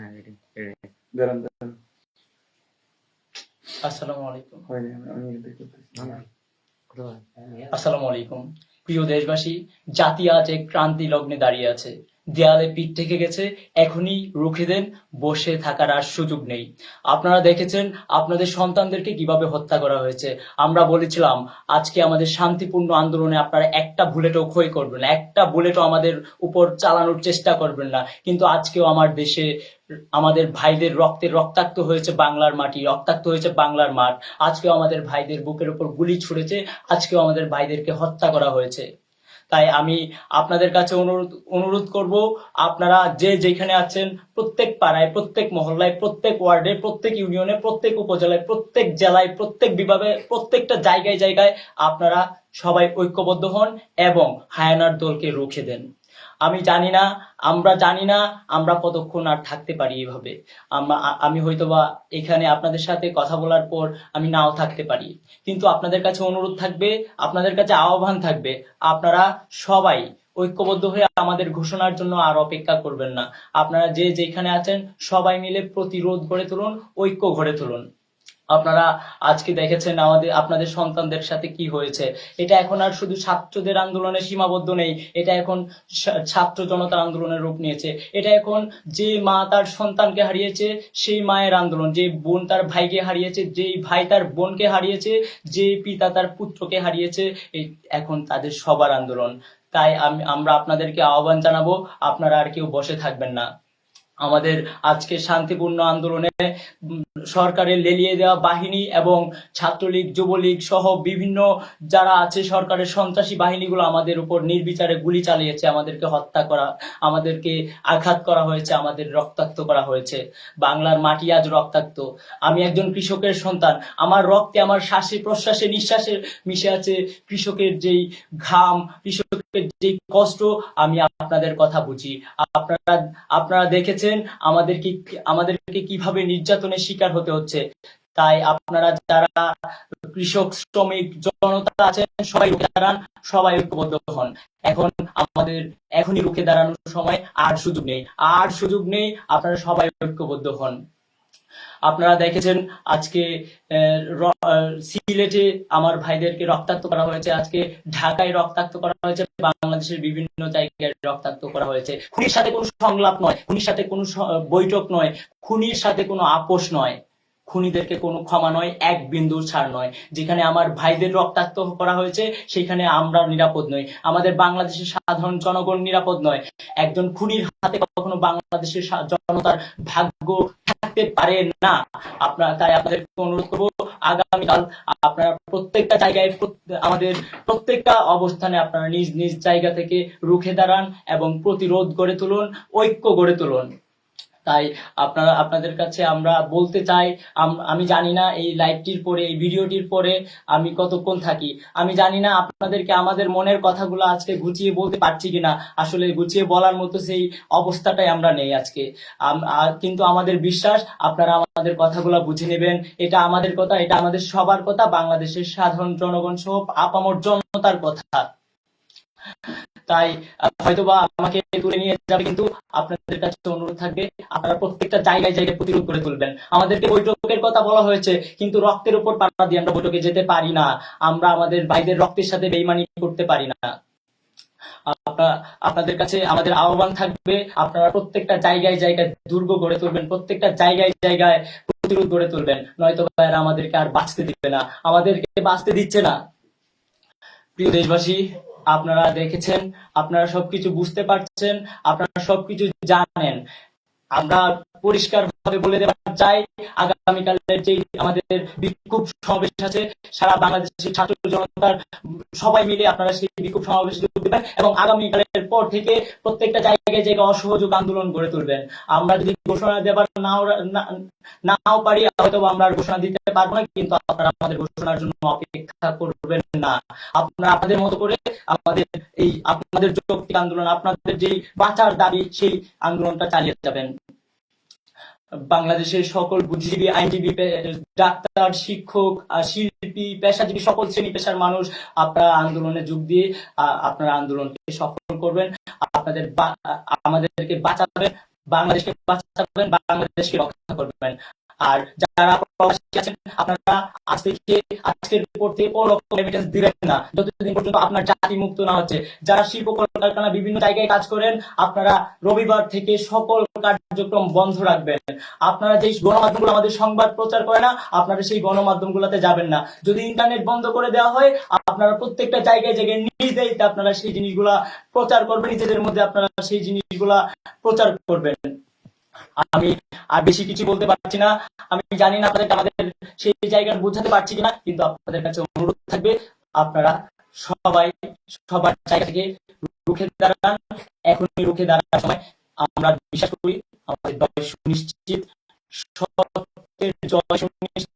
দাঁড়ান দাঁড়ান। আসসালামু আলাইকুম। আমি আসসালামু আলাইকুম। প্রিয় দেশবাসী, জাতি আজ এক ক্রান্তি লগ্নে দাঁড়িয়ে আছে। দেয়ালে পিঠ থেকে গেছে, এখনই রুখে দেন, বসে থাকার আর সুযোগ নেই। আপনারা দেখেছেন আপনাদের সন্তানদেরকে কিভাবে হত্যা করা হয়েছে। আমরা বলেছিলাম আজকে আমাদের শান্তিপূর্ণ আন্দোলনে আপনারা একটা বুলেটও ক্ষয় করবেন না, একটা বুলেটও আমাদের উপর চালানোর চেষ্টা করবেন না। কিন্তু আজকেও আমার দেশে আমাদের ভাইদের রক্তাক্ত হয়েছে বাংলার মাটি, রক্তাক্ত হয়েছে বাংলার মাঠ। আজকেও আমাদের ভাইদের বুকের উপর গুলি ছুড়েছে, আজকেও আমাদের ভাইদেরকে হত্যা করা হয়েছে। তাই আমি আপনাদের কাছে অনুরোধ করব, আপনারা যে যেখানে আছেন, প্রত্যেক পাড়ায়, প্রত্যেক মহল্লায়, প্রত্যেক ওয়ার্ডে, প্রত্যেক ইউনিয়নে, প্রত্যেক উপজেলায়, প্রত্যেক জেলায়, প্রত্যেক বিভাগে, প্রত্যেকটা জায়গায় জায়গায় আপনারা সবাই ঐক্যবদ্ধ হন এবং হায়ানার দলকে রুখে দেন। আমরা জানি না আমরা কতক্ষণ আর থাকতে পারি এভাবে। আমি হয়তোবা এখানে আপনাদের সাথে কথা বলার পর আমি নাও থাকতে পারি, কিন্তু আপনাদের কাছে অনুরোধ থাকবে, আপনাদের কাছে আহ্বান থাকবে, আপনারা সবাই ঐক্যবদ্ধ হয়ে আমাদের ঘোষণার জন্য আর অপেক্ষা করবেন না। আপনারা যে যেখানে আছেন সবাই মিলে প্রতিরোধ গড়ে তুলুন, ঐক্য গড়ে তুলুন। আপনারা আজকে দেখেছেন আপনাদের সন্তানদের সাথে কি হয়েছে। এটা এখন আর শুধু ছাত্রদের আন্দোলনে সীমাবদ্ধ নেই, এটা এখন ছাত্র জনতার আন্দোলনের রূপ নিয়েছে। এটা এখন যে মা তার সন্তানকে হারিয়েছে সেই মায়ের আন্দোলন, যে বোন তার ভাইকে হারিয়েছে, যেই ভাই তার বোনকে হারিয়েছে, যে পিতা তার পুত্রকে হারিয়েছে, এখন তাদের সবার আন্দোলন। তাই আমরা আপনাদেরকে আহ্বান জানাবো, আপনারা আর কেউ বসে থাকবেন না। আমাদের আজকে শান্তিপূর্ণ আন্দোলনে সরকারের লেলিয়ে দেওয়া বাহিনী এবং ছাত্রলীগ, যুবলীগ সহ বিভিন্ন যারা আছে সরকারের সন্ত্রাসী বাহিনীগুলো আমাদের উপর নির্বিচারে গুলি চালিয়েছে, আমাদেরকে হত্যা করা, আমাদেরকে আঘাত করা হয়েছে, আমাদের রক্তাক্ত করা হয়েছে। বাংলার মাটি আজ রক্তাক্ত। আমি একজন কৃষকের সন্তান, আমার রক্তে, আমার শ্বাসে প্রশ্বাসে নিঃশ্বাসে মিশে আছে কৃষকের যেই ঘাম, কৃষকের যেই কষ্ট। আমি আপনাদের কথা বুঝি। আপনারা দেখেছেন আমাদেরকে কিভাবে নির্যাতনের শিকার হতে হচ্ছে। তাই আপনারা যারা কৃষক, শ্রমিক জনতা আছেন সবাই রুখে দাঁড়ান, সবাই ঐক্যবদ্ধ হন। এখনই রুখে দাঁড়ানোর সময়, আর সুযোগ নেই। আপনারা সবাই ঐক্যবদ্ধ হন। আপনারা দেখেছেন আজকে সিলেটে আমার ভাইদেরকে রক্তাক্ত করা হয়েছে, আজকে ঢাকায় রক্তাক্ত করা হয়েছে, বাংলাদেশের বিভিন্ন জায়গায় রক্তাক্ত করা হয়েছে। খুনির সাথে কোনো সংলাপ নয়, খুনির সাথে কোনো বৈঠক নয়, খুনির সাথে কোনো আপোষ নয়, খুনিদেরকে কোনো ক্ষমা নয়, এক বিন্দুর ছাড় নয়। যেখানে আমার ভাইদের রক্তাক্ত করা হয়েছে সেখানে আমরা নিরাপদ নই, আমাদের বাংলাদেশের সাধারণ জনগণ নিরাপদ নয়। একজন খুনির হাতে কখনো বাংলাদেশের জনতার ভাগ্য থাকতে পারে না। তাই আপনাদেরকে অনুরোধ করবো, আগামীকাল আপনারা প্রত্যেকটা জায়গায়, আমাদের প্রত্যেকটা অবস্থানে আপনারা নিজ নিজ জায়গা থেকে রুখে দাঁড়ান এবং প্রতিরোধ গড়ে তুলুন, ঐক্য গড়ে তুলুন। তাই আপনাদের কাছে আমরা বলতে চাই, আমি জানি না এই লাইভটির পরে, এই ভিডিওটির পরে আমি কতক্ষণ থাকি। আমি জানি না আপনাদেরকে আমাদের মনের কথাগুলো আজকে গুছিয়ে বলতে পারছি কিনা। আসলে গুছিয়ে বলার মতো সেই অবস্থাটাই আমরা নেই আজকে। কিন্তু আমাদের বিশ্বাস আপনারা আমাদের কথাগুলো বুঝে নেবেন। এটা আমাদের কথা, এটা আমাদের সবার কথা, বাংলাদেশের সাধারণ জনগণ সহ আপামর জনতার কথা। তাই হয়তোবা আমাকে তুলে নিয়ে যাবে, কিন্তু আপনাদের কাছে অনুরোধ থাকবে আপনারা প্রত্যেকটা জায়গায় জায়গায় প্রতিরোধ করে তুলবেন। আমাদেরকে বৈঠকের কথা বলা হয়েছে, কিন্তু রক্তের উপর পাড়া দিয়ে আমরা বৈঠকে যেতে পারি না। আমরা আমাদের ভাইদের রক্তের সাথে বেইমানি করতে পারি না। আপনাদের কাছে আমাদের আহ্বান থাকবে, আপনারা প্রত্যেকটা জায়গায় জায়গায় দুর্গ গড়ে তুলবেন, প্রত্যেকটা জায়গায় জায়গায় প্রতিরোধ গড়ে তুলবেন, নয়তো এরা আমাদেরকে আর বাঁচতে দিবে না, আমাদেরকে বাঁচতে দিচ্ছে না। প্রিয় দেশবাসী, আপনারা দেখেছেন, আপনারা সবকিছু বুঝতে পারছেন, আপনারা সবকিছু জানেন। আমরা পরিষ্কার ভাবে বলে দেওয়া চাই, আগামীকালের যে আমাদের বিক্ষোভ সমাবেশ আছে, সারা বাংলাদেশের ছাত্র জনতার সবাই মিলে আপনারা সেই বিক্ষোভ সমাবেশে যোগ দেবেন এবং আগামীকালের পর থেকে প্রত্যেকটা জায়গায় জায়গায় অসহযোগ আন্দোলন গড়ে তুলবেন। আমরা যদি ঘোষণা দেবার নাও পারি, হয়তো আমরা ঘোষণা দিতে পারবো না, কিন্তু আপনারা আমাদের ঘোষণার জন্য অপেক্ষা করবেন না। আপনারা আপনাদের মতো করে আপনাদের যৌক্তিক আন্দোলন, আপনাদের যে বাঁচার দাবি, সেই আন্দোলনটা চালিয়ে যাবেন। বাংলাদেশের সকল বুদ্ধিজীবী, আইনজীবী, ডাক্তার, শিক্ষক, শিল্পী, পেশাজীবী সকল শ্রেণী পেশার মানুষ আপনারা আন্দোলনে যোগ দিয়ে আপনারা আন্দোলনকে সফল করবেন, আমাদেরকে বাঁচাবেন, বাংলাদেশকে বাঁচাবেন, বাংলাদেশকে রক্ষা করবেন। আর যারা প্রবাসী আছেন, আপনারা আজ থেকে, আজকের পর থেকে কোনো রকম রেমিটেন্স দিবেন না যতদিন পর্যন্ত আপনার জাতি মুক্ত না হচ্ছে। যারা শিল্প কলকারখানা বিভিন্ন জায়গায় কাজ করেন, আপনারা রবিবার থেকে সকল কার্যক্রম বন্ধ রাখবেন। আপনারা যেই গণমাধ্যমগুলো আমাদের সংবাদ প্রচার করে না, আপনারা সেই গণমাধ্যমগুলোতে যাবেন না। যদি ইন্টারনেট বন্ধ করে দেওয়া হয়, আপনারা প্রত্যেকটা জায়গায় জায়গায় নিজ দায়িত্বে আপনারা সেই জিনিসগুলা প্রচার করবেন, নিজেদের মধ্যে আপনারা সেই জিনিসগুলা প্রচার করবেন। আমি আর বেশি কিছু বলতে পারছি না। আমি জানি না আপনাদের আমাদের সেই জায়গা বোঝাতে পারছি কিনা, কিন্তু আপনাদের কাছে অনুরোধ থাকবে, আপনারা সবাই সবার জায়গা থেকে রুখে দাঁড়ান। এখনই রুখে দাঁড়ানোর সময়। আমরা বিশ্বাস করি আমাদের জয় সুনিশ্চিত, সত্যের জয় সুনিশ্চিত।